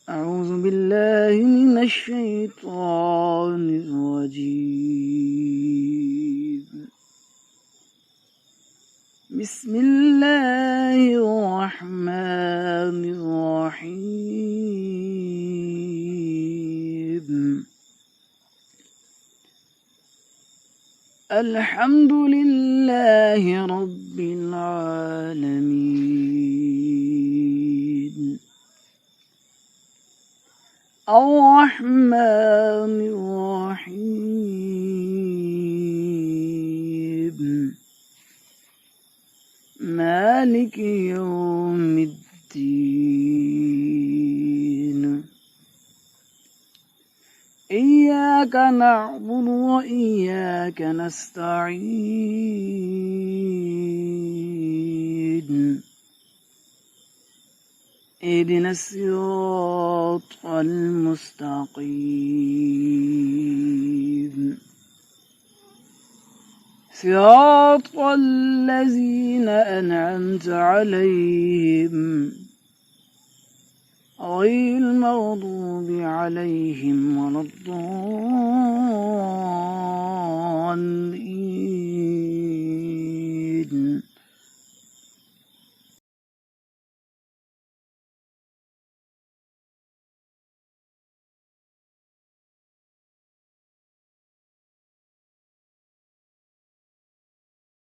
أعوذ بالله من الشيطان الرجيم. بسم الله الرحمن الرحيم. الحمد لله رب العالمين. الرحمن الرحيم. مالك يوم الدين. إياك نعبد وإياك نستعين. اهدنا الصراط المستقيم، صراط الذين أنعمت عليهم غير المغضوب عليهم ولا الضالين.